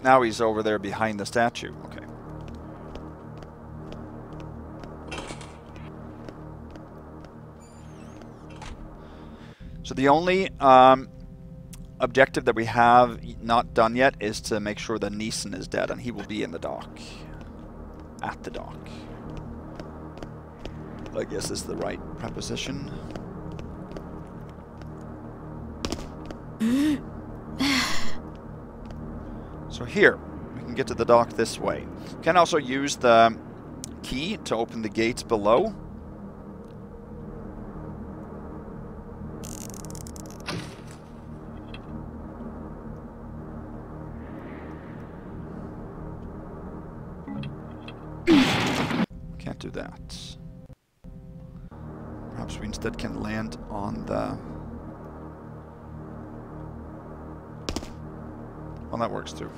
Now he's over there behind the statue. Okay. So the only objective that we have not done yet is to make sure that Neeson is dead, and he will be in the dock. At the dock. I guess is the right preposition. So here, we can get to the dock this way. You can also use the key to open the gates below. Can't do that. Perhaps we instead can land on the... Well, that works too.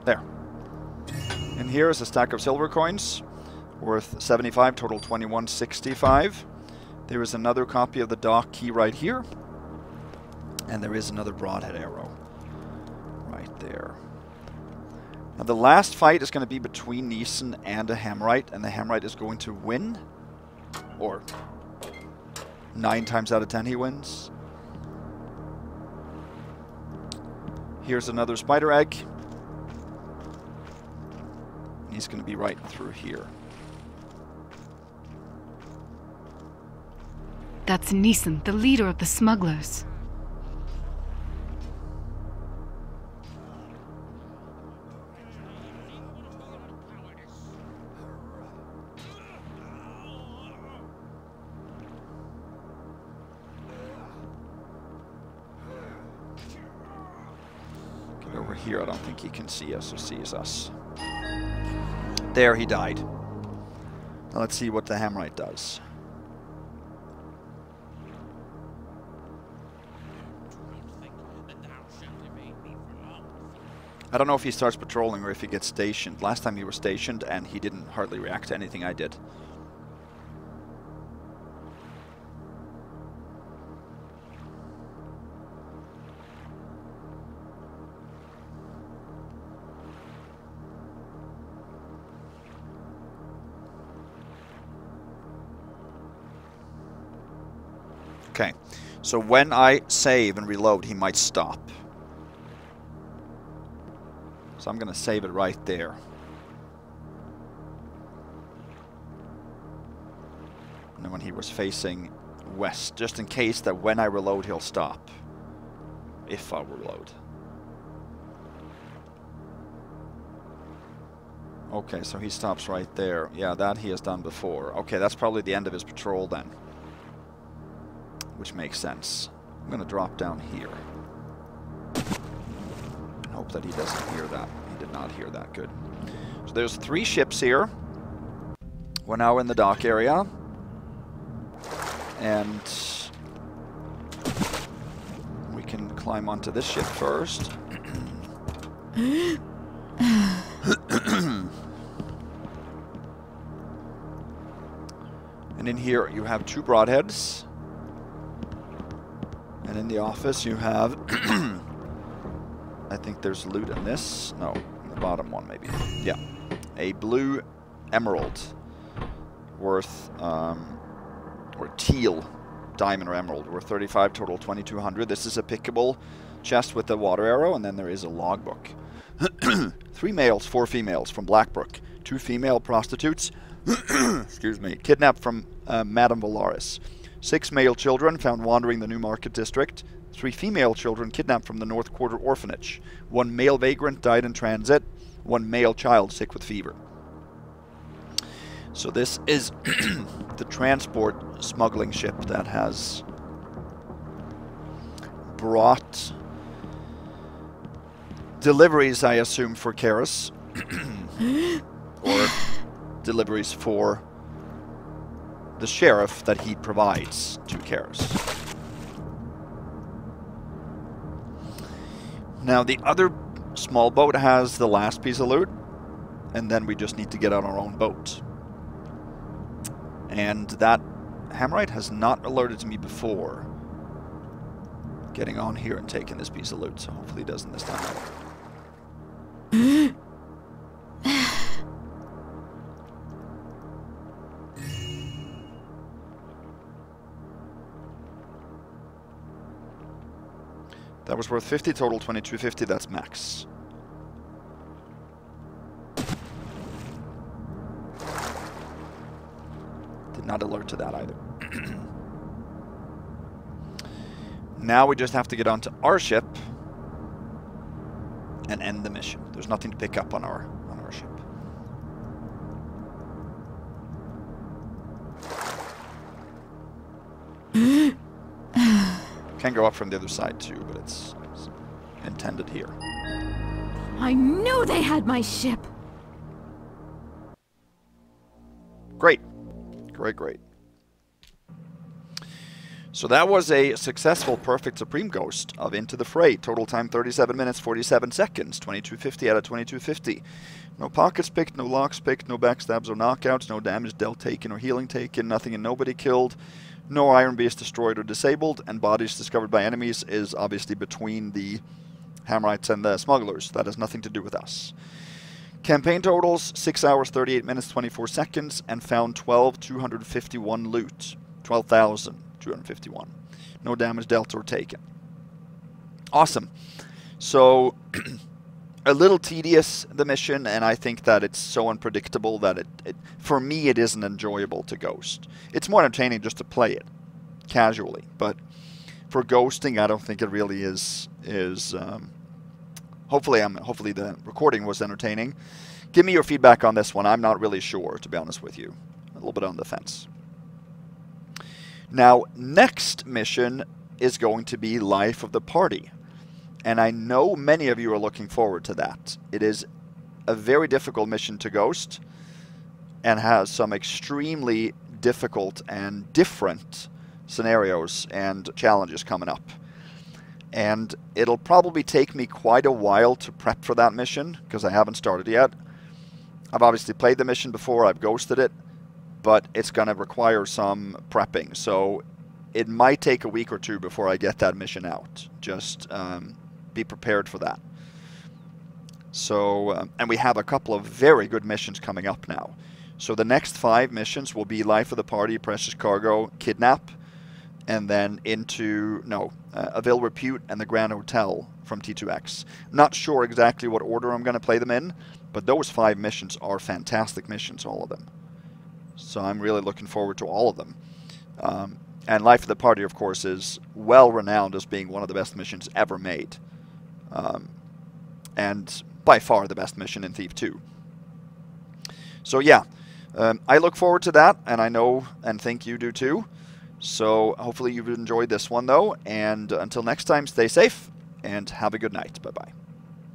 There. And here is a stack of silver coins, worth 75, total 2165. There is another copy of the dock key right here. And there is another broadhead arrow right there. Now the last fight is going to be between Neeson and a Hammerite, and the Hammerite is going to win. Or 9 times out of 10 he wins. Here's another spider egg. He's going to be right through here. That's Neeson, the leader of the smugglers. Get over here. I don't think he can see us or sees us. There, he died. Now let's see what the Hammerite does. I don't know if he starts patrolling or if he gets stationed. Last time he was stationed and he didn't hardly react to anything I did. Okay, so when I save and reload, he might stop. So I'm going to save it right there. And then when he was facing west, just in case that when I reload, he'll stop. If I reload. Okay, so he stops right there. Yeah, that he has done before. Okay, that's probably the end of his patrol then. Which makes sense. I'm going to drop down here. And hope that he doesn't hear that. He did not hear that. Good. So there's 3 ships here. We're now in the dock area. And we can climb onto this ship first. And in here you have 2 broadheads. And in the office you have... I think there's loot in this. No, in the bottom one maybe. Yeah. A blue emerald. Worth... or teal diamond or emerald. Worth 35, total 2200. This is a pickable chest with a water arrow. And then there is a logbook. 3 males, 4 females from Blackbrook. 2 female prostitutes... excuse me, kidnapped from Madame Valaris. 6 male children found wandering the New Market District. 3 female children kidnapped from the North Quarter Orphanage. 1 male vagrant died in transit. 1 male child sick with fever. So this is the transport smuggling ship that has brought deliveries, I assume, for Karis. Or deliveries for the sheriff that he provides to Karis. Now the other small boat has the last piece of loot, and then we just need to get on our own boat. And that Hammerite has not alerted to me before getting on here and taking this piece of loot, so hopefully he doesn't this time. That was worth 50, total 2250, that's max. Did not alert to that either. Now we just have to get onto our ship and end the mission. There's nothing to pick up on our ship. Can go up from the other side too, but it's intended here. I knew they had my ship! Great. Great, great. So that was a successful Perfect Supreme Ghost of Into the Fray. Total time 37 minutes, 47 seconds. 2250 out of 2250. No pockets picked, no locks picked, no backstabs or knockouts, no damage dealt taken or healing taken, nothing and nobody killed. No Iron Beast destroyed or disabled, and bodies discovered by enemies is obviously between the Hammerites and the smugglers. That has nothing to do with us. Campaign totals, 6 hours, 38 minutes, 24 seconds, and found 12,251 loot. 12,251. No damage dealt or taken. Awesome. So, a little tedious, the mission, and I think that it's so unpredictable that for me, it isn't enjoyable to ghost. It's more entertaining just to play it casually, but for ghosting, I don't think it really is. Hopefully the recording was entertaining. Give me your feedback on this one. I'm not really sure, to be honest with you. A little bit on the fence. Now, next mission is going to be Life of the Party. And I know many of you are looking forward to that. It is a very difficult mission to ghost and has some extremely difficult and different scenarios and challenges coming up. And it'll probably take me quite a while to prep for that mission because I haven't started yet. I've obviously played the mission before, I've ghosted it, but it's going to require some prepping. So it might take a week or two before I get that mission out. Just be prepared for that. So, and we have a couple of very good missions coming up now. So the next 5 missions will be Life of the Party, Precious Cargo, Kidnap, and then into, Avil Repute and the Grand Hotel from T2X. Not sure exactly what order I'm going to play them in, but those 5 missions are fantastic missions, all of them. So I'm really looking forward to all of them. And Life of the Party, of course, is well renowned as being one of the best missions ever made. And by far the best mission in Thief 2. So yeah, I look forward to that, and I know and think you do too. So hopefully you've enjoyed this one though, and until next time, stay safe and have a good night. Bye bye.